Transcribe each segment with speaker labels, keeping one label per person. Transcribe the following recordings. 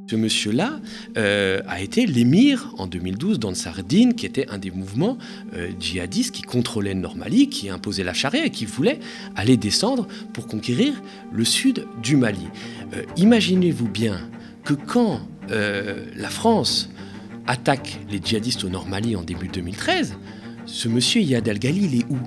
Speaker 1: Ce monsieur-là a été l'émir en 2012 d'Ansar-Dine, qui était un des mouvements djihadistes qui contrôlait le Nord-Mali, qui imposait la charia et qui voulait aller descendre pour conquérir le sud du Mali. Imaginez-vous bien que quand la France attaque les djihadistes au Nord-Mali en début 2013, ce monsieur Iyad El-Ghali, il est où ?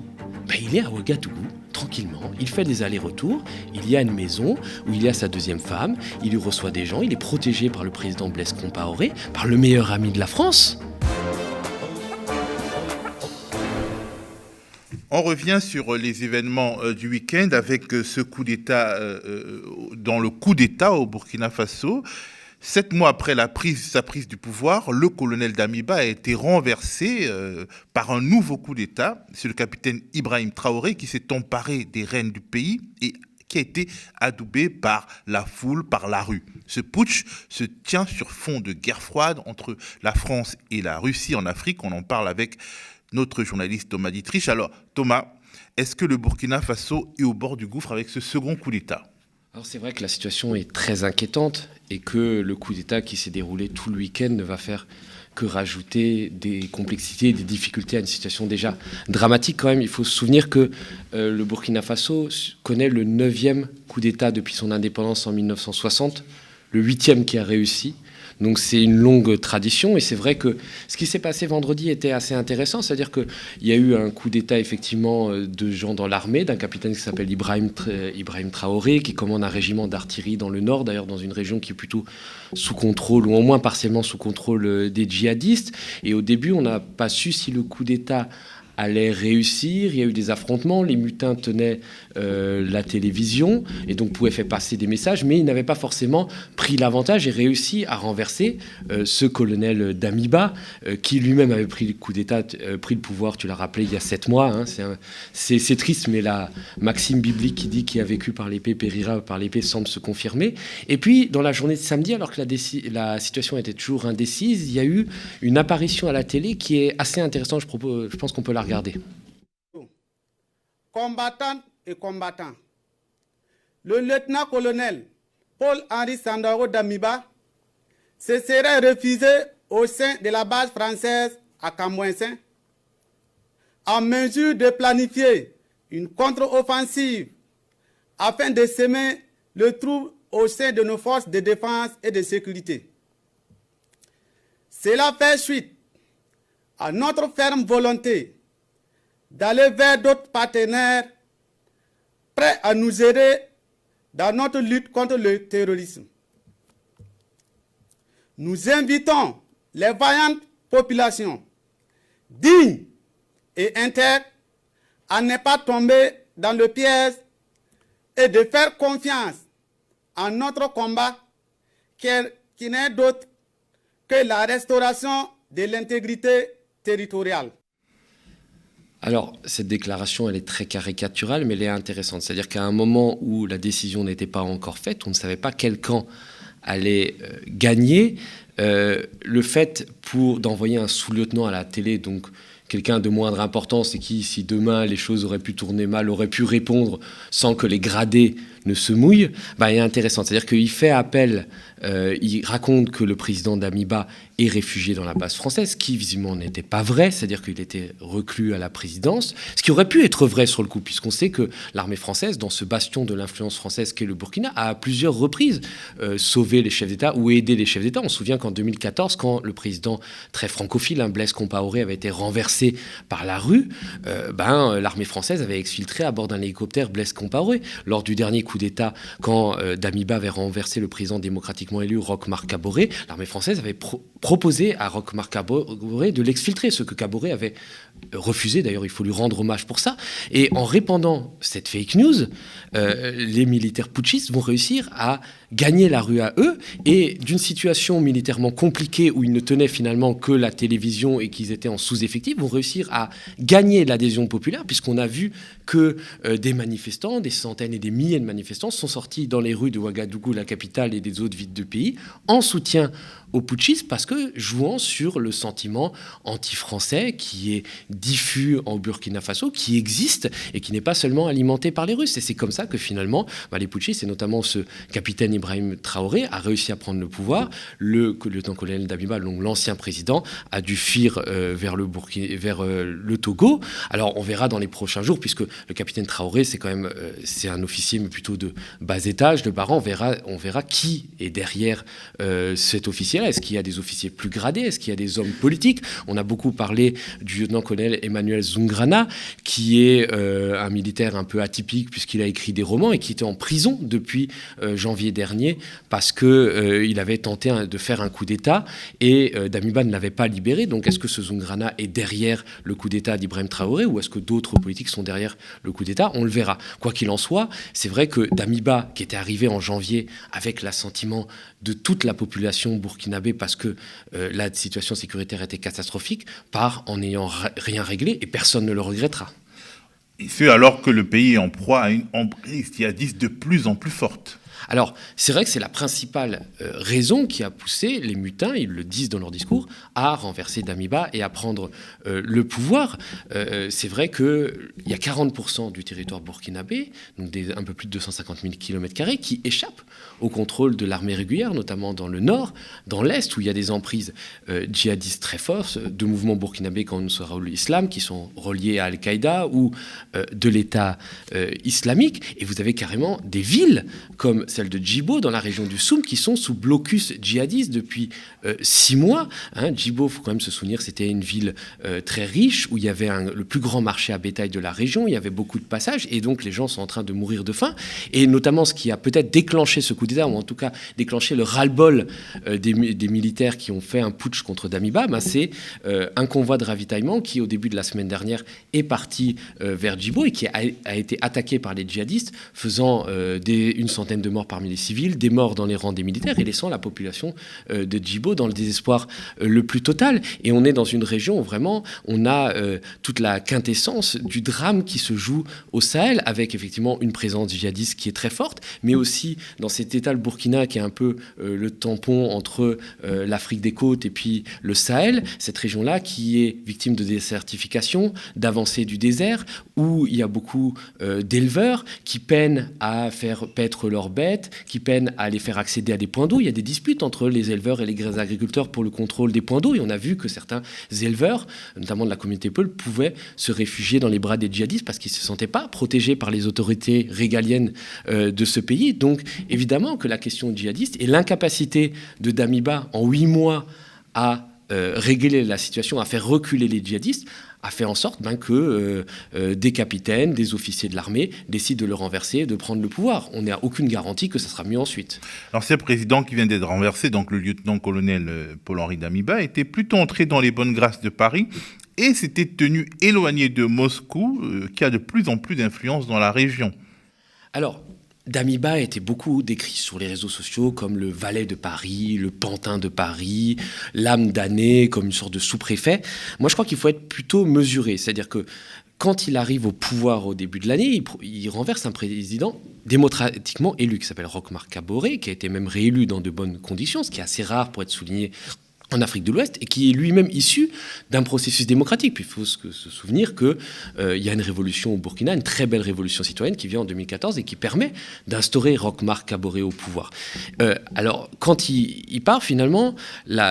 Speaker 1: Il est à Ouagadougou, tranquillement, il fait des allers-retours, il y a une maison où il y a sa deuxième femme, il y reçoit des gens, il est protégé par le président Blaise Compaoré, par le meilleur ami de la France.
Speaker 2: On revient sur les événements du week-end avec ce coup d'État, dans le coup d'État au Burkina Faso. 7 mois après sa prise du pouvoir, le colonel Damiba a été renversé par un nouveau coup d'État. C'est le capitaine Ibrahim Traoré qui s'est emparé des rênes du pays et qui a été adoubé par la foule, par la rue. Ce putsch se tient sur fond de guerre froide entre la France et la Russie en Afrique. On en parle avec notre journaliste Thomas Dietrich. Alors Thomas, est-ce que le Burkina Faso est au bord du gouffre avec ce second coup d'État ?
Speaker 1: Alors c'est vrai que la situation est très inquiétante et que le coup d'État qui s'est déroulé tout le week-end ne va faire que rajouter des complexités et des difficultés à une situation déjà dramatique quand même. Il faut se souvenir que le Burkina Faso connaît le 9e coup d'État depuis son indépendance en 1960, le 8e qui a réussi. Donc c'est une longue tradition et c'est vrai que ce qui s'est passé vendredi était assez intéressant, c'est-à-dire qu'il y a eu un coup d'État effectivement de gens dans l'armée, d'un capitaine qui s'appelle Ibrahim Traoré, qui commande un régiment d'artillerie dans le nord, d'ailleurs dans une région qui est plutôt sous contrôle ou au moins partiellement sous contrôle des djihadistes. Et au début on n'a pas su si le coup d'État allait réussir, il y a eu des affrontements, les mutins tenaient la télévision et donc pouvaient faire passer des messages, mais ils n'avaient pas forcément pris l'avantage et réussi à renverser ce colonel Damiba qui lui-même avait pris le coup d'État, pris le pouvoir, tu l'as rappelé, il y a 7 mois. Hein, c'est triste, mais la maxime biblique qui dit qui a vécu par l'épée périra par l'épée semble se confirmer. Et puis, dans la journée de samedi, alors que la situation était toujours indécise, il y a eu une apparition à la télé qui est assez intéressante, je pense qu'on peut la regarder.
Speaker 3: Combattantes et combattants, le lieutenant-colonel Paul-Henri Sandaogo Damiba se serait refusé au sein de la base française à Camouinsin en mesure de planifier une contre-offensive afin de semer le trouble au sein de nos forces de défense et de sécurité. Cela fait suite à notre ferme volonté d'aller vers d'autres partenaires prêts à nous aider dans notre lutte contre le terrorisme. Nous invitons les vaillantes populations dignes et intègres à ne pas tomber dans le piège et de faire confiance en notre combat qui n'est d'autre que la restauration de l'intégrité territoriale.
Speaker 1: Alors, cette déclaration, elle est très caricaturale, mais elle est intéressante. C'est-à-dire qu'à un moment où la décision n'était pas encore faite, on ne savait pas quel camp allait gagner. Le fait d'envoyer un sous-lieutenant à la télé, donc quelqu'un de moindre importance et qui, si demain les choses auraient pu tourner mal, aurait pu répondre sans que les gradés ne se mouillent, est intéressant. C'est-à-dire qu'il fait appel, il raconte que le président Damiba est réfugié dans la base française, ce qui visiblement n'était pas vrai, c'est-à-dire qu'il était reclus à la présidence, ce qui aurait pu être vrai sur le coup, puisqu'on sait que l'armée française, dans ce bastion de l'influence française qu'est le Burkina, a à plusieurs reprises sauvé les chefs d'État ou aidé les chefs d'État. On se souvient qu'en 2014, quand le président très francophile, Blaise Compaoré, avait été renversé par la rue, l'armée française avait exfiltré à bord d'un hélicoptère Blaise Compaoré. Lors du dernier coup d'État, quand Damiba avait renversé le président démocratiquement élu Roch-Marc Kaboré, l'armée française avait proposé à Roch-Marc Kaboré de l'exfiltrer, ce que Kaboré avait refusé. D'ailleurs, il faut lui rendre hommage pour ça. Et en répandant cette fake news, les militaires putschistes vont réussir à gagner la rue à eux, et d'une situation militairement compliquée où ils ne tenaient finalement que la télévision et qu'ils étaient en sous-effectif, vont réussir à gagner l'adhésion populaire, puisqu'on a vu que des manifestants, des centaines et des milliers de manifestants sont sortis dans les rues de Ouagadougou, la capitale, et des autres villes du pays, en soutien aux putschistes, parce que jouant sur le sentiment anti-français qui est diffus en Burkina Faso, qui existe et qui n'est pas seulement alimenté par les Russes. Et c'est comme ça que finalement, les putschistes, et notamment ce capitaine Ibrahim Traoré a réussi à prendre le pouvoir. Le lieutenant-colonel Damiba, donc l'ancien président, a dû fuir vers le Togo. Alors on verra dans les prochains jours, puisque le capitaine Traoré, c'est un officier, mais plutôt de bas étage, de Baran. On verra qui est derrière cet officier-là. Est-ce qu'il y a des officiers plus gradés? Est-ce qu'il y a des hommes politiques? On a beaucoup parlé du lieutenant-colonel Emmanuel Zungrana, qui est un militaire un peu atypique, puisqu'il a écrit des romans et qui était en prison depuis janvier dernier, parce qu'il avait tenté de faire un coup d'État, et Damiba ne l'avait pas libéré. Donc est-ce que ce Zungrana est derrière le coup d'État d'Ibrahim Traoré, ou est-ce que d'autres politiques sont derrière le coup d'État? On le verra. Quoi qu'il en soit, c'est vrai que Damiba, qui était arrivé en janvier avec l'assentiment de toute la population burkinabé, parce que la situation sécuritaire était catastrophique, part en n'ayant rien réglé, et personne ne le regrettera.
Speaker 2: Et ce, alors que le pays est en proie à une emprise djihadiste de plus en plus forte.
Speaker 1: Alors, c'est vrai que c'est la principale raison qui a poussé les mutins, ils le disent dans leur discours, à renverser Damiba et à prendre le pouvoir. C'est vrai qu'il y a 40% du territoire burkinabé, donc un peu plus de 250 000 km², qui échappent au contrôle de l'armée régulière, notamment dans le nord, dans l'est, où il y a des emprises djihadistes très fortes, de mouvements burkinabés comme Ansarul Islam, qui sont reliés à Al-Qaïda, ou de l'État islamique. Et vous avez carrément des villes comme celle de Djibo, dans la région du Soum, qui sont sous blocus djihadiste depuis 6 mois. Djibo, il faut quand même se souvenir, c'était une ville très riche, où il y avait le plus grand marché à bétail de la région, il y avait beaucoup de passages, et donc les gens sont en train de mourir de faim. Et notamment, ce qui a peut-être déclenché ce coup d'État, ou en tout cas déclenché le ras-le-bol des militaires qui ont fait un putsch contre Damiba, c'est un convoi de ravitaillement qui, au début de la semaine dernière, est parti vers Djibo et qui a été attaqué par les djihadistes, faisant une centaine de morts parmi les civils, des morts dans les rangs des militaires, et laissant la population de Djibo dans le désespoir le plus total. Et on est dans une région où vraiment on a toute la quintessence du drame qui se joue au Sahel, avec effectivement une présence djihadiste qui est très forte, mais aussi dans cet état, le Burkina, qui est un peu le tampon entre l'Afrique des côtes et puis le Sahel, cette région-là qui est victime de désertification, d'avancée du désert, où il y a beaucoup d'éleveurs qui peinent à faire paître leurs bêtes, qui peinent à les faire accéder à des points d'eau. Il y a des disputes entre les éleveurs et les agriculteurs pour le contrôle des points d'eau, et on a vu que certains éleveurs, notamment de la communauté Peul, pouvaient se réfugier dans les bras des djihadistes parce qu'ils ne se sentaient pas protégés par les autorités régaliennes de ce pays. Donc évidemment que la question djihadiste et l'incapacité de Damiba en 8 mois à régler la situation, à faire reculer les djihadistes, a fait en sorte que des capitaines, des officiers de l'armée décident de le renverser, de prendre le pouvoir. On n'a aucune garantie que ça sera mieux ensuite.
Speaker 2: L'ancien président qui vient d'être renversé, donc le lieutenant-colonel Paul-Henri Damiba, était plutôt entré dans les bonnes grâces de Paris et s'était tenu éloigné de Moscou, qui a de plus en plus d'influence dans la région.
Speaker 1: Alors, Damiba a été beaucoup décrit sur les réseaux sociaux comme le valet de Paris, le pantin de Paris, l'âme damnée, comme une sorte de sous-préfet. Moi, je crois qu'il faut être plutôt mesuré. C'est-à-dire que quand il arrive au pouvoir au début de l'année, il renverse un président démocratiquement élu qui s'appelle Roch-Marc Kaboré, qui a été même réélu dans de bonnes conditions, ce qui est assez rare pour être souligné en Afrique de l'Ouest, et qui est lui-même issu d'un processus démocratique. Puis il faut se souvenir qu'il y a une révolution au Burkina, une très belle révolution citoyenne qui vient en 2014 et qui permet d'instaurer Roch-Marc Kaboré au pouvoir. Alors, quand il part, finalement,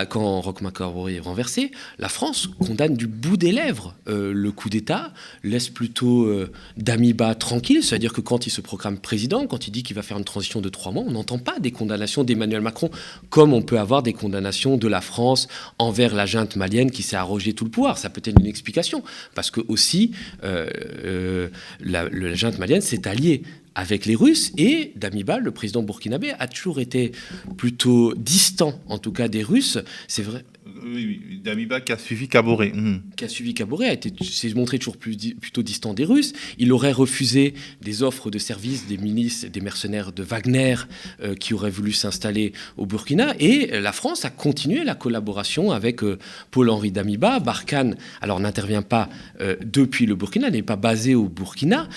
Speaker 1: quand Roch-Marc Kaboré est renversé, la France condamne du bout des lèvres le coup d'État, laisse plutôt Damiba tranquille, c'est-à-dire que quand il se proclame président, quand il dit qu'il va faire une transition de 3 mois, on n'entend pas des condamnations d'Emmanuel Macron, comme on peut avoir des condamnations de la France envers la junte malienne qui s'est arrogé tout le pouvoir. Ça peut être une explication, parce que aussi la junte malienne s'est alliée avec les Russes, et Damiba, le président burkinabé, a toujours été plutôt distant, en tout cas des Russes. C'est vrai.
Speaker 2: Oui, Damiba qui a suivi Kaboré.
Speaker 1: Qui a suivi Kaboré, s'est montré toujours plutôt distant des Russes. Il aurait refusé des offres de services des milices, des mercenaires de Wagner qui auraient voulu s'installer au Burkina. Et la France a continué la collaboration avec Paul-Henri Damiba. Barkhane, alors n'intervient pas depuis le Burkina, n'est pas basé au Burkina,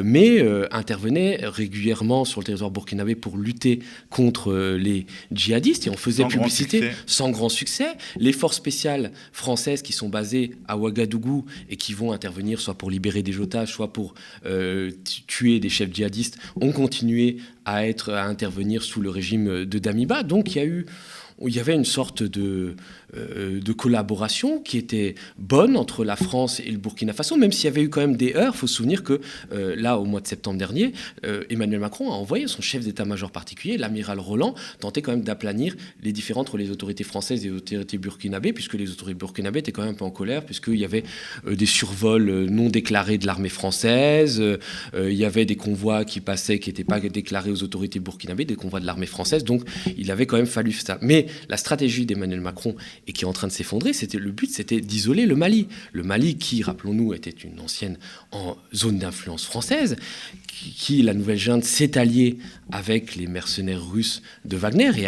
Speaker 1: mais intervenait régulièrement sur le territoire burkinabé pour lutter contre les djihadistes. Et on faisait publicité sans grand succès. Les les forces spéciales françaises qui sont basées à Ouagadougou et qui vont intervenir soit pour libérer des otages, soit pour tuer des chefs djihadistes, ont continué à intervenir sous le régime de Damiba. Donc il y avait une sorte de collaboration qui était bonne entre la France et le Burkina Faso, même s'il y avait eu quand même des heurts. Il faut se souvenir que là, au mois de septembre dernier, Emmanuel Macron a envoyé son chef d'état-major particulier, l'amiral Roland, tenter quand même d'aplanir les différends entre les autorités françaises et les autorités burkinabées, puisque les autorités burkinabées étaient quand même un peu en colère, puisqu'il y avait des survols non déclarés de l'armée française, il y avait des convois qui passaient, qui n'étaient pas déclarés aux autorités burkinabées, des convois de l'armée française, donc il avait quand même fallu ça. Mais la stratégie d'Emmanuel Macron, et qui est en train de s'effondrer, le but c'était d'isoler le Mali. Le Mali qui, rappelons-nous, était une ancienne zone d'influence française, qui la nouvelle junte s'est alliée avec les mercenaires russes de Wagner et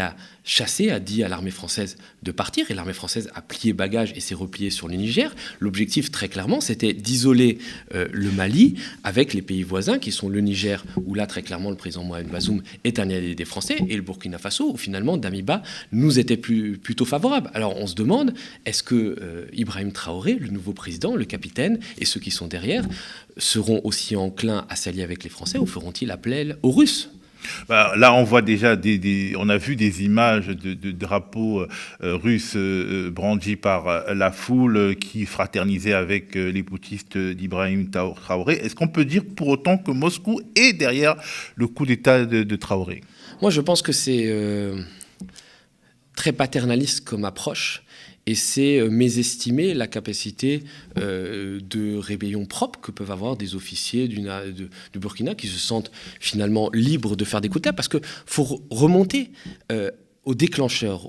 Speaker 1: a dit à l'armée française de partir, et l'armée française a plié bagage et s'est repliée sur le Niger. L'objectif, très clairement, c'était d'isoler le Mali avec les pays voisins, qui sont le Niger, où là, très clairement, le président Mohamed Bazoum est un allié des Français, et le Burkina Faso, où finalement, Damiba nous était plutôt favorable. Alors, on se demande, est-ce que Ibrahim Traoré, le nouveau président, le capitaine, et ceux qui sont derrière, seront aussi enclins à s'allier avec les Français, ou feront-ils appel aux Russes ?
Speaker 2: Là, on voit déjà on a vu des images de drapeaux russes brandis par la foule qui fraternisait avec les putschistes d'Ibrahim Traoré. Est-ce qu'on peut dire pour autant que Moscou est derrière le coup d'État de Traoré ?
Speaker 1: Moi, je pense que c'est très paternaliste comme approche. Et c'est mésestimer la capacité de rébellion propre que peuvent avoir des officiers du Burkina qui se sentent finalement libres de faire des coups d'État, parce qu'il faut remonter au déclencheur,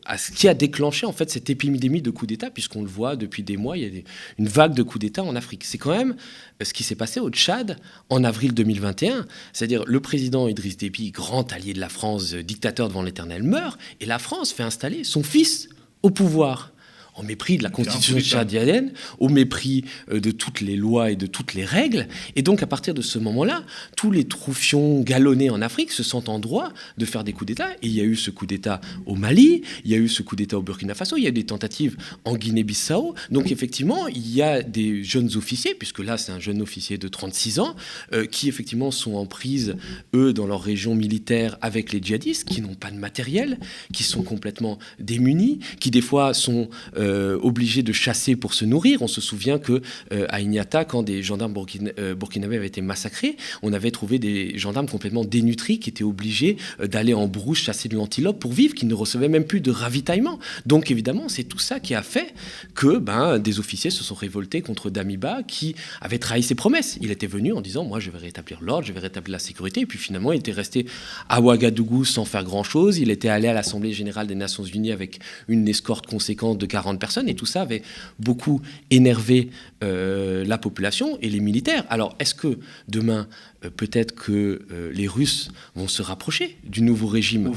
Speaker 1: à ce qui a déclenché en fait cette épidémie de coups d'État, puisqu'on le voit depuis des mois, il y a une vague de coups d'État en Afrique. C'est quand même ce qui s'est passé au Tchad en avril 2021, c'est-à-dire le président Idriss Déby, grand allié de la France, dictateur devant l'éternel, meurt, et la France fait installer son fils au pouvoir, en mépris de la constitution tchadienne, au mépris de toutes les lois et de toutes les règles. Et donc, à partir de ce moment-là, tous les troufions galonnés en Afrique se sentent en droit de faire des coups d'État. Et il y a eu ce coup d'État au Mali, il y a eu ce coup d'État au Burkina Faso, il y a eu des tentatives en Guinée-Bissau. Donc, effectivement, il y a des jeunes officiers, puisque là, c'est un jeune officier de 36 ans, qui, effectivement, sont en prise, eux, dans leur région militaire avec les djihadistes, qui n'ont pas de matériel, qui sont complètement démunis, qui, des fois, sont obligés de chasser pour se nourrir. On se souvient qu'à Ignata, quand des gendarmes burkinabés avaient été massacrés, on avait trouvé des gendarmes complètement dénutris qui étaient obligés d'aller en brousse chasser de l'antilope pour vivre, qui ne recevaient même plus de ravitaillement. Donc évidemment, c'est tout ça qui a fait que des officiers se sont révoltés contre Damiba, qui avait trahi ses promesses. Il était venu en disant « moi je vais rétablir l'ordre, je vais rétablir la sécurité », et puis finalement il était resté à Ouagadougou sans faire grand-chose. Il était allé à l'Assemblée générale des Nations Unies avec une escorte conséquente de 40 personnes, et tout ça avait beaucoup énervé la population et les militaires. Alors, est-ce que demain, peut-être que les Russes vont se rapprocher du nouveau régime ?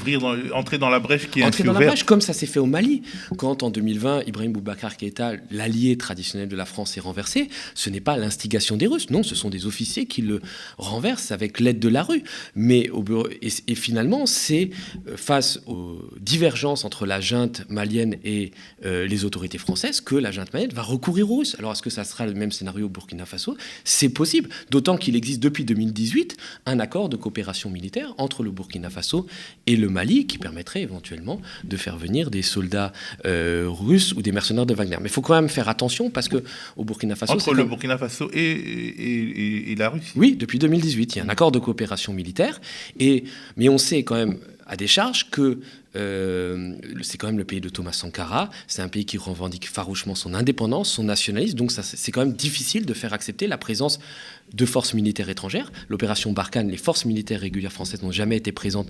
Speaker 2: Entrer dans la brèche qui est
Speaker 1: Entrer dans la brèche, comme ça s'est fait au Mali. Quand, en 2020, Ibrahim Boubacar Keïta, l'allié traditionnel de la France, est renversé, ce n'est pas l'instigation des Russes. Non, ce sont des officiers qui le renversent avec l'aide de la rue. Et finalement, c'est face aux divergences entre la junte malienne et les autorités françaises que la junte malienne va recourir aux Russes. Alors, est-ce que ça sera le même scénario au Burkina Faso ? C'est possible, d'autant qu'il existe depuis 2018 un accord de coopération militaire entre le Burkina Faso et le Mali qui permettrait éventuellement de faire venir des soldats russes ou des mercenaires de Wagner. Mais il faut quand même faire attention parce qu'au Burkina Faso...
Speaker 2: Entre le Burkina Faso et la Russie ?
Speaker 1: Oui, depuis 2018, il y a un accord de coopération militaire. Mais on sait quand même à des charges que c'est quand même le pays de Thomas Sankara, c'est un pays qui revendique farouchement son indépendance, son nationalisme, donc c'est quand même difficile de faire accepter la présence de forces militaires étrangères. L'opération Barkhane, les forces militaires régulières françaises n'ont jamais été présentes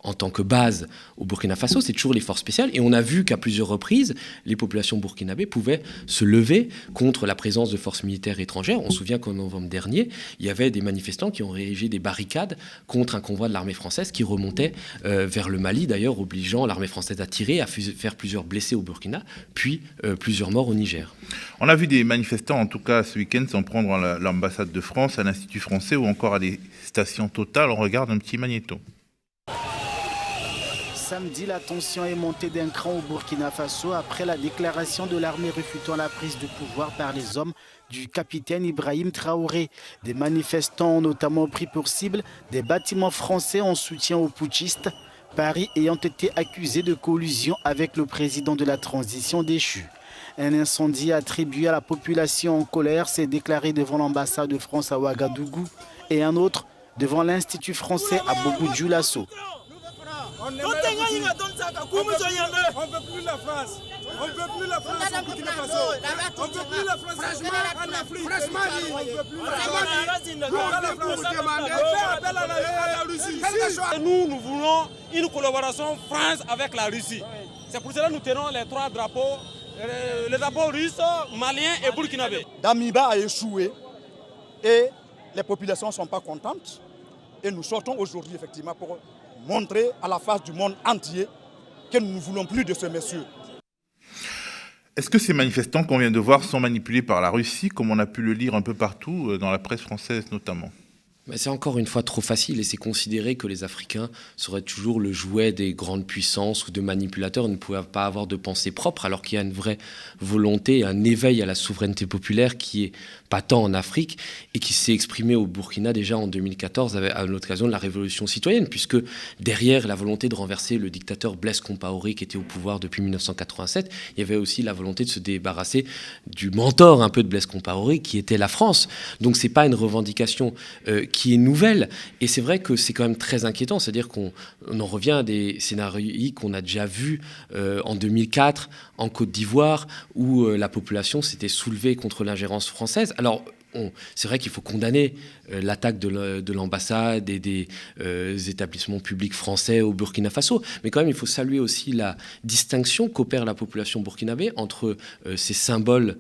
Speaker 1: en tant que base au Burkina Faso, c'est toujours les forces spéciales. Et on a vu qu'à plusieurs reprises, les populations burkinabées pouvaient se lever contre la présence de forces militaires étrangères. On se souvient qu'en novembre dernier, il y avait des manifestants qui ont érigé des barricades contre un convoi de l'armée française qui remontait vers le Mali, d'ailleurs obligeant l'armée française à tirer, à faire plusieurs blessés au Burkina, puis plusieurs morts au Niger.
Speaker 2: On a vu des manifestants, en tout cas ce week-end, s'en prendre à l'ambassade de France, à l'Institut français ou encore à des stations Total. On regarde un petit magnéto.
Speaker 4: samedi, la tension est montée d'un cran au Burkina Faso après la déclaration de l'armée refutant la prise de pouvoir par les hommes du capitaine Ibrahim Traoré. Des manifestants ont notamment pris pour cible des bâtiments français en soutien aux putschistes, Paris ayant été accusé de collusion avec le président de la transition déchu. Un incendie attribué à la population en colère s'est déclaré devant l'ambassade de France à Ouagadougou et un autre devant l'Institut français à Bougou-Dioulasso.
Speaker 5: On ne veut plus la France. On ne veut plus la France au Burkina Faso. On ne veut plus la France en Afrique. Nous voulons une collaboration France avec la Russie. C'est pour cela que nous tenons les 3 drapeaux, les drapeaux russes, maliens et burkinabés.
Speaker 6: Damiba a échoué et les populations ne sont pas contentes. Et nous sortons aujourd'hui effectivement pour montrer à la face du monde entier que nous ne voulons plus de ce monsieur.
Speaker 2: Est-ce que ces manifestants qu'on vient de voir sont manipulés par la Russie, comme on a pu le lire un peu partout, dans la presse française notamment ?
Speaker 1: C'est encore une fois trop facile et c'est considérer que les Africains seraient toujours le jouet des grandes puissances ou de manipulateurs, ne pouvaient pas avoir de pensée propre, alors qu'il y a une vraie volonté, un éveil à la souveraineté populaire qui est patent en Afrique et qui s'est exprimé au Burkina déjà en 2014 à l'occasion de la révolution citoyenne, puisque derrière la volonté de renverser le dictateur Blaise Compaoré qui était au pouvoir depuis 1987, il y avait aussi la volonté de se débarrasser du mentor un peu de Blaise Compaoré qui était la France. Donc c'est pas une revendication qui est nouvelle. Et c'est vrai que c'est quand même très inquiétant. C'est-à-dire qu'on en revient à des scénarios qu'on a déjà vus en 2004 en Côte d'Ivoire, où la population s'était soulevée contre l'ingérence française. Alors, c'est vrai qu'il faut condamner l'attaque de l'ambassade et des établissements publics français au Burkina Faso. Mais quand même, il faut saluer aussi la distinction qu'opère la population burkinabé entre ces symboles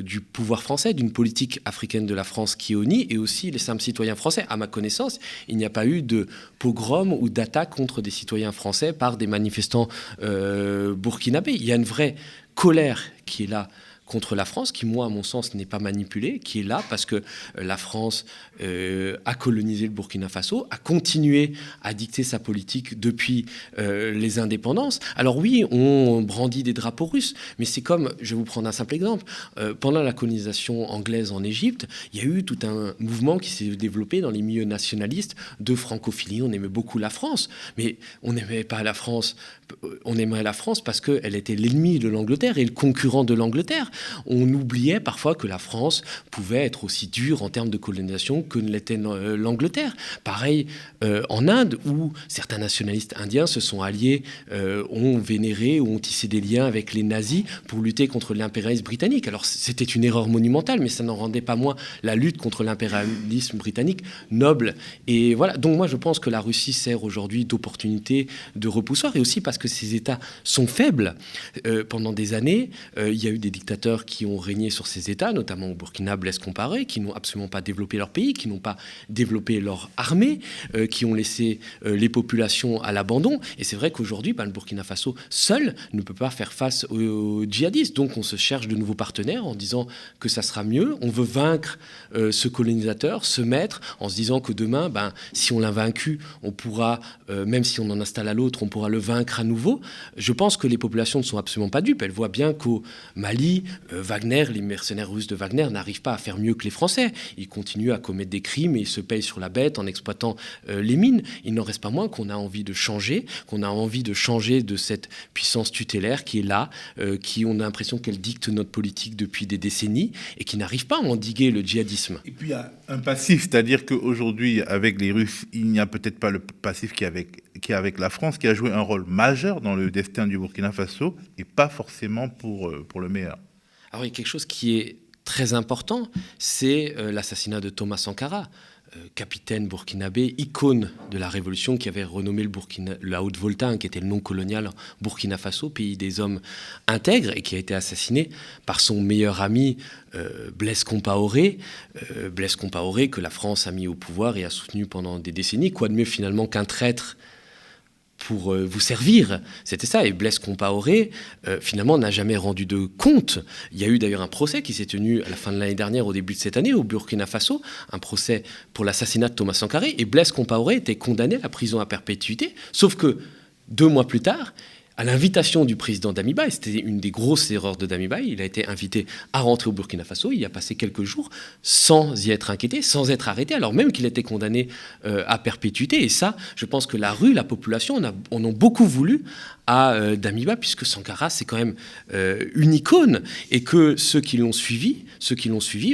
Speaker 1: du pouvoir français, d'une politique africaine de la France qui est honnie, et aussi les simples citoyens français. À ma connaissance, il n'y a pas eu de pogrom ou d'attaque contre des citoyens français par des manifestants burkinabés. Il y a une vraie colère qui est là contre la France, qui, moi, à mon sens, n'est pas manipulée, qui est là parce que la France a colonisé le Burkina Faso, a continué à dicter sa politique depuis les indépendances. Alors oui, on brandit des drapeaux russes, mais c'est comme, je vais vous prendre un simple exemple, pendant la colonisation anglaise en Égypte, il y a eu tout un mouvement qui s'est développé dans les milieux nationalistes de francophilie. On aimait beaucoup la France, mais on n'aimait pas la France. On aimerait la France parce qu'elle était l'ennemi de l'Angleterre et le concurrent de l'Angleterre. On oubliait parfois que la France pouvait être aussi dure en termes de colonisation que ne l'était l'Angleterre. Pareil en Inde, où certains nationalistes indiens se sont alliés, ont vénéré ou ont tissé des liens avec les nazis pour lutter contre l'impérialisme britannique. Alors c'était une erreur monumentale, mais ça n'en rendait pas moins la lutte contre l'impérialisme britannique noble. Et voilà, donc moi je pense que la Russie sert aujourd'hui d'opportunité de repoussoir, et aussi parce que ces États sont faibles. Pendant des années, il y a eu des dictateurs qui ont régné sur ces États, notamment au Burkina, Blaise Compaoré, qui n'ont absolument pas développé leur pays, qui n'ont pas développé leur armée, qui ont laissé les populations à l'abandon. Et c'est vrai qu'aujourd'hui, le Burkina Faso seul ne peut pas faire face aux djihadistes. Donc on se cherche de nouveaux partenaires en disant que ça sera mieux. On veut vaincre ce colonisateur, ce maître, en se disant que demain, si on l'a vaincu, on pourra, même si on en installe à l'autre, on pourra le vaincre à nouveau. Je pense que les populations ne sont absolument pas dupes. Elles voient bien qu'au Mali, Wagner, les mercenaires russes de Wagner n'arrivent pas à faire mieux que les Français. Ils continuent à commettre des crimes et ils se payent sur la bête en exploitant les mines. Il n'en reste pas moins qu'on a envie de changer, de cette puissance tutélaire qui est là, qui on a l'impression qu'elle dicte notre politique depuis des décennies et qui n'arrive pas à endiguer le djihadisme.
Speaker 2: Et puis il y a un passif, c'est-à-dire qu'aujourd'hui, avec les Russes, il n'y a peut-être pas le passif qui est avec la France, qui a joué un rôle majeur dans le destin du Burkina Faso, et pas forcément pour le meilleur.
Speaker 1: Alors il y a quelque chose qui est très important, c'est l'assassinat de Thomas Sankara, capitaine burkinabé, icône de la révolution, qui avait renommé la Haute-Volta, qui était le nom colonial Burkina Faso, pays des hommes intègres, et qui a été assassiné par son meilleur ami Blaise Compaoré. Blaise Compaoré que la France a mis au pouvoir et a soutenu pendant des décennies. Quoi de mieux finalement qu'un traître pour vous servir, c'était ça. Et Blaise Compaoré, finalement, n'a jamais rendu de compte. Il y a eu d'ailleurs un procès qui s'est tenu à la fin de l'année dernière, au début de cette année, au Burkina Faso, un procès pour l'assassinat de Thomas Sankara. Et Blaise Compaoré était condamné à la prison à perpétuité, sauf que 2 mois plus tard, à l'invitation du président Damiba, et c'était une des grosses erreurs de Damiba, il a été invité à rentrer au Burkina Faso, il y a passé quelques jours sans y être inquiété, sans être arrêté, alors même qu'il était condamné à perpétuité. Et ça, je pense que la rue, la population en ont beaucoup voulu à Damiba, puisque Sankara, c'est quand même une icône, et que ceux qui l'ont suivi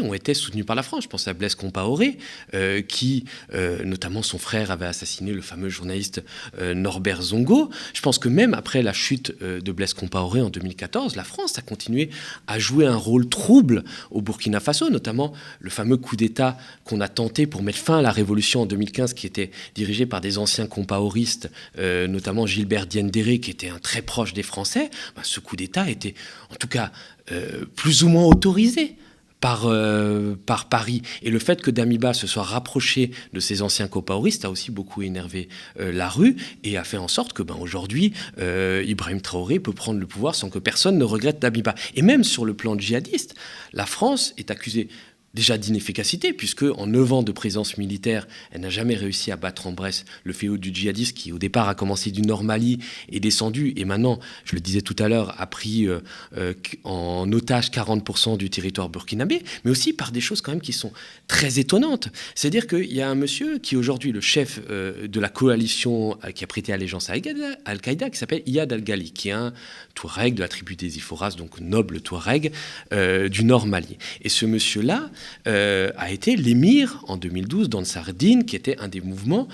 Speaker 1: ont été soutenus par la France. Je pense à Blaise Compaoré, qui, notamment son frère, avait assassiné le fameux journaliste Norbert Zongo. Je pense que même après la chute de Blaise Compaoré en 2014, la France a continué à jouer un rôle trouble au Burkina Faso, notamment le fameux coup d'État qu'on a tenté pour mettre fin à la révolution en 2015, qui était dirigé par des anciens compaoristes, notamment Gilbert Diendéré, qui était un très proche des Français. Ce coup d'État était en tout cas plus ou moins autorisé par Paris. Et le fait que Damiba se soit rapproché de ses anciens compaoristes a aussi beaucoup énervé la rue et a fait en sorte que aujourd'hui, Ibrahim Traoré peut prendre le pouvoir sans que personne ne regrette Damiba. Et même sur le plan djihadiste, la France est accusée déjà d'inefficacité, puisque en 9 ans de présence militaire, elle n'a jamais réussi à battre en Bresse le fléau du djihadisme qui, au départ, a commencé du Nord Mali, est descendu, et maintenant, je le disais tout à l'heure, a pris en otage 40% du territoire burkinabé, mais aussi par des choses quand même qui sont très étonnantes. C'est-à-dire qu'il y a un monsieur qui est aujourd'hui le chef de la coalition qui a prêté allégeance à Al-Qaïda, qui s'appelle Iyad Al-Ghali, qui est un Touareg de la tribu des Iforas, donc noble Touareg du Nord Mali. Et ce monsieur-là a été l'émir en 2012 d'Ansar Dine, qui était un des mouvements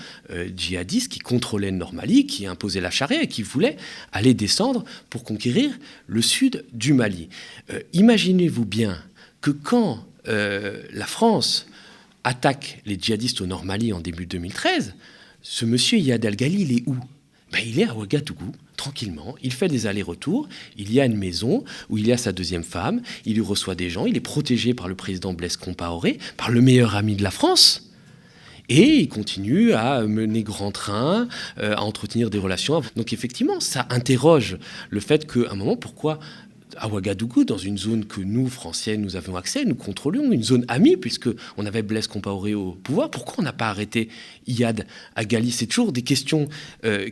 Speaker 1: djihadistes qui contrôlait le Nord Mali, qui imposait la charia et qui voulait aller descendre pour conquérir le sud du Mali. Imaginez-vous bien que quand la France attaque les djihadistes au Nord Mali en début 2013, ce monsieur Iyad Al-Ghali, il est où ? Il est à Ouagadougou, tranquillement, il fait des allers-retours, il y a une maison où il y a sa deuxième femme, il y reçoit des gens, il est protégé par le président Blaise Compaoré, par le meilleur ami de la France, et il continue à mener grand train, à entretenir des relations. Donc effectivement, ça interroge le fait qu'à un moment, pourquoi à Ouagadougou, dans une zone que nous, Français, nous avions accès, nous contrôlions, une zone amie, puisqu'on avait Blaise Compaoré au pouvoir. Pourquoi on n'a pas arrêté Iyad Al-Ghali ? C'est toujours des questions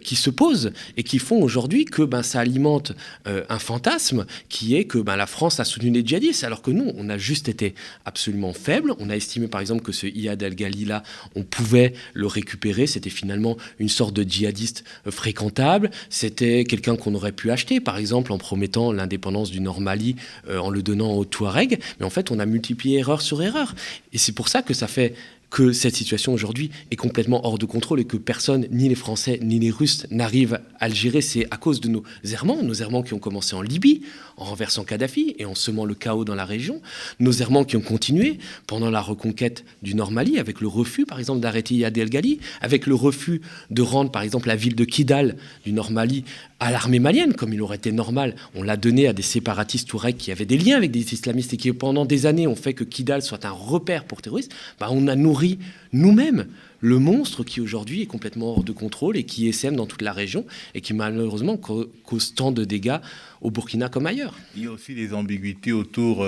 Speaker 1: qui se posent et qui font aujourd'hui que ça alimente un fantasme qui est que la France a soutenu les djihadistes, alors que nous, on a juste été absolument faibles. On a estimé, par exemple, que ce Iyad Al-Ghali-là, on pouvait le récupérer. C'était finalement une sorte de djihadiste fréquentable. C'était quelqu'un qu'on aurait pu acheter, par exemple, en promettant l'indépendance du Nord Mali en le donnant aux Touaregs, mais en fait on a multiplié erreur sur erreur. Et c'est pour ça que ça fait que cette situation aujourd'hui est complètement hors de contrôle et que personne, ni les Français, ni les Russes, n'arrivent à le gérer. C'est à cause de nos errements qui ont commencé en Libye, en renversant Kadhafi et en semant le chaos dans la région, nos errements qui ont continué pendant la reconquête du Nord Mali, avec le refus, par exemple, d'arrêter Iyad El-Ghali, avec le refus de rendre, par exemple, la ville de Kidal du Nord Mali à l'armée malienne, comme il aurait été normal. On l'a donné à des séparatistes touaregs qui avaient des liens avec des islamistes et qui, pendant des années, ont fait que Kidal soit un repère pour terroristes. On a nourri nous-mêmes le monstre qui aujourd'hui est complètement hors de contrôle et qui essaime dans toute la région et qui malheureusement cause tant de dégâts au Burkina comme ailleurs.
Speaker 2: Il y a aussi des ambiguïtés autour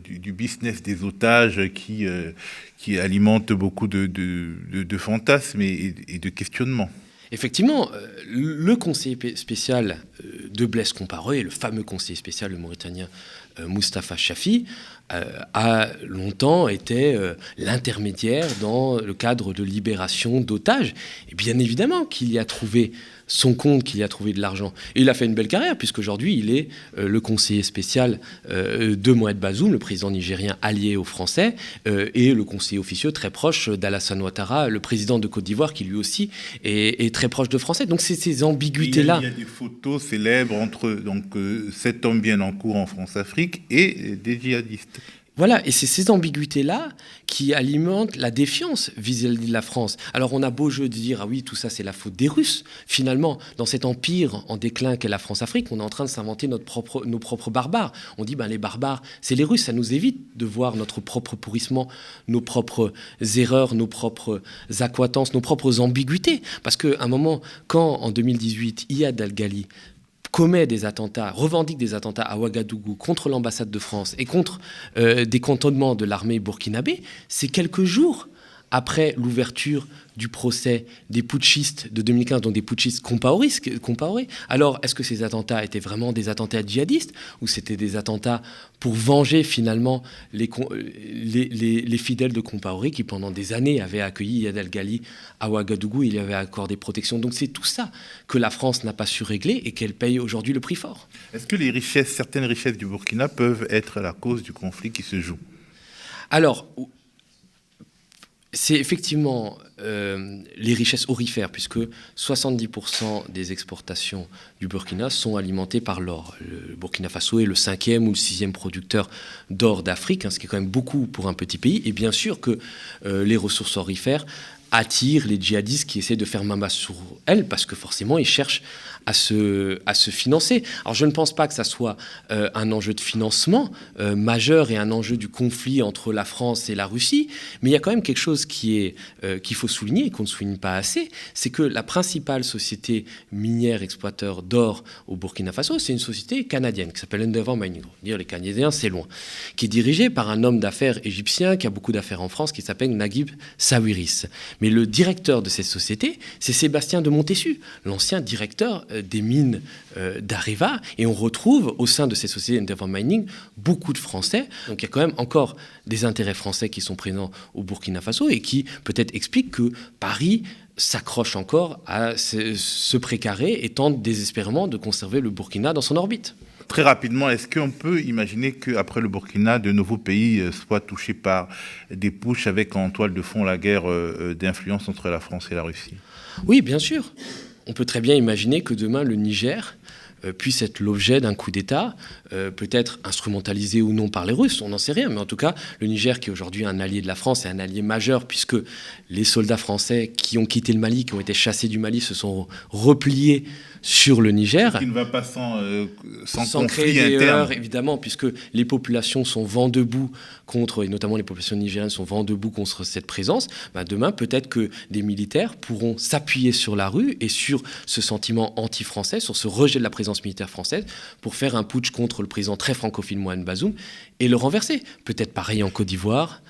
Speaker 2: du business des otages qui alimente beaucoup de fantasmes et de questionnements.
Speaker 1: Effectivement, le conseiller spécial de Blaise Compaoré, le fameux conseiller spécial, le Mauritanien Moustapha Chafi, a longtemps été l'intermédiaire dans le cadre de libération d'otages. Et bien évidemment qu'il y a trouvé son compte, qu'il y a trouvé de l'argent. Et il a fait une belle carrière, puisqu'aujourd'hui, il est le conseiller spécial de Mohamed Bazoum, le président nigérien allié aux Français, et le conseiller officieux très proche d'Alassane Ouattara, le président de Côte d'Ivoire, qui lui aussi est très proche de Français. Donc c'est ces ambiguïtés-là.
Speaker 2: Il y a des photos célèbres entre cet homme bien en cours en France-Afrique et des djihadistes.
Speaker 1: Voilà, et c'est ces ambiguïtés-là qui alimentent la défiance vis-à-vis de la France. Alors on a beau jeu de dire, ah oui, tout ça c'est la faute des Russes. Finalement, dans cet empire en déclin qu'est la France-Afrique, on est en train de s'inventer nos propres barbares. On dit, les barbares, c'est les Russes. Ça nous évite de voir notre propre pourrissement, nos propres erreurs, nos propres accointances, nos propres ambiguïtés. Parce qu'à un moment, quand en 2018, Iyad Al-Ghali commet des attentats, revendique des attentats à Ouagadougou contre l'ambassade de France et contre des cantonnements de l'armée burkinabé, c'est quelques jours après l'ouverture du procès des putschistes de 2015, donc des putschistes Compaoré. Alors, est-ce que ces attentats étaient vraiment des attentats djihadistes ou c'était des attentats pour venger finalement les fidèles de Compaoré qui, pendant des années, avaient accueilli Iyad El Ghali à Ouagadougou et il y avait accordé protection. Donc c'est tout ça que la France n'a pas su régler et qu'elle paye aujourd'hui le prix fort.
Speaker 2: Est-ce que certaines richesses du Burkina peuvent être la cause du conflit qui se joue?
Speaker 1: Alors, c'est effectivement les richesses aurifères, puisque 70% des exportations du Burkina sont alimentées par l'or. Le Burkina Faso est le 5e ou le 6e producteur d'or d'Afrique, ce qui est quand même beaucoup pour un petit pays. Et bien sûr que les ressources aurifères attirent les djihadistes qui essaient de faire main basse sur elles, parce que forcément, ils cherchent à se financer. Alors, je ne pense pas que ça soit un enjeu de financement majeur et un enjeu du conflit entre la France et la Russie, mais il y a quand même quelque chose qu'il faut souligner et qu'on ne souligne pas assez, c'est que la principale société minière exploiteur d'or au Burkina Faso, c'est une société canadienne qui s'appelle Endeavour Mining. Dire les Canadiens, c'est loin. Qui est dirigée par un homme d'affaires égyptien qui a beaucoup d'affaires en France, qui s'appelle Naguib Sawiris. Mais le directeur de cette société, c'est Sébastien de Montessu, l'ancien directeur des mines d'Areva, et on retrouve au sein de ces sociétés Endeavour Mining beaucoup de Français. Donc il y a quand même encore des intérêts français qui sont présents au Burkina Faso et qui peut-être expliquent que Paris s'accroche encore à ce précaré et tente désespérément de conserver le Burkina dans son orbite.
Speaker 2: Très rapidement, est-ce qu'on peut imaginer qu'après le Burkina, de nouveaux pays soient touchés par des putschs avec en toile de fond la guerre d'influence entre la France et la Russie?
Speaker 1: Oui, bien sûr. On peut très bien imaginer que demain, le Niger puisse être l'objet d'un coup d'État, peut-être instrumentalisé ou non par les Russes, on n'en sait rien, mais en tout cas, le Niger, qui est aujourd'hui un allié de la France, est un allié majeur, puisque les soldats français qui ont quitté le Mali, qui ont été chassés du Mali, se sont repliés sur le Niger.
Speaker 2: Ce qui ne va pas sans
Speaker 1: sans
Speaker 2: conflit
Speaker 1: créer des
Speaker 2: interne.
Speaker 1: heurts, évidemment, puisque les populations sont vent debout contre, et notamment les populations nigériennes sont vent debout contre cette présence. Demain, peut-être que des militaires pourront s'appuyer sur la rue et sur ce sentiment anti-français, sur ce rejet de la présence militaire française, pour faire un putsch contre le président très francophile Mohamed Bazoum et le renverser. Peut-être pareil en Côte d'Ivoire.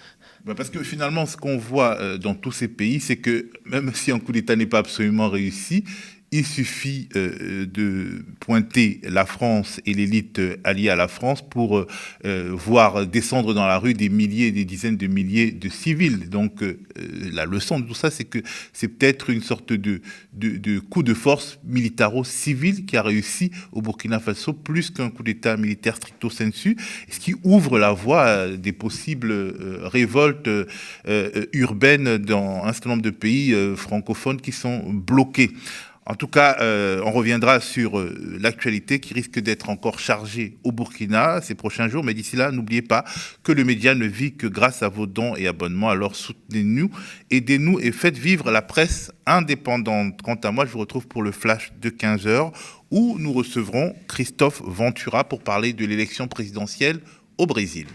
Speaker 2: Parce que finalement, ce qu'on voit dans tous ces pays, c'est que même si un coup d'État n'est pas absolument réussi, il suffit de pointer la France et l'élite alliée à la France pour voir descendre dans la rue des milliers et des dizaines de milliers de civils. Donc la leçon de tout ça, c'est que c'est peut-être une sorte de coup de force militaro-civil qui a réussi au Burkina Faso plus qu'un coup d'État militaire stricto sensu, ce qui ouvre la voie à des possibles révoltes urbaines dans un certain nombre de pays francophones qui sont bloqués. En tout cas, on reviendra sur l'actualité qui risque d'être encore chargée au Burkina ces prochains jours. Mais d'ici là, n'oubliez pas que le média ne vit que grâce à vos dons et abonnements. Alors soutenez-nous, aidez-nous et faites vivre la presse indépendante. Quant à moi, je vous retrouve pour le flash de 15h où nous recevrons Christophe Ventura pour parler de l'élection présidentielle au Brésil.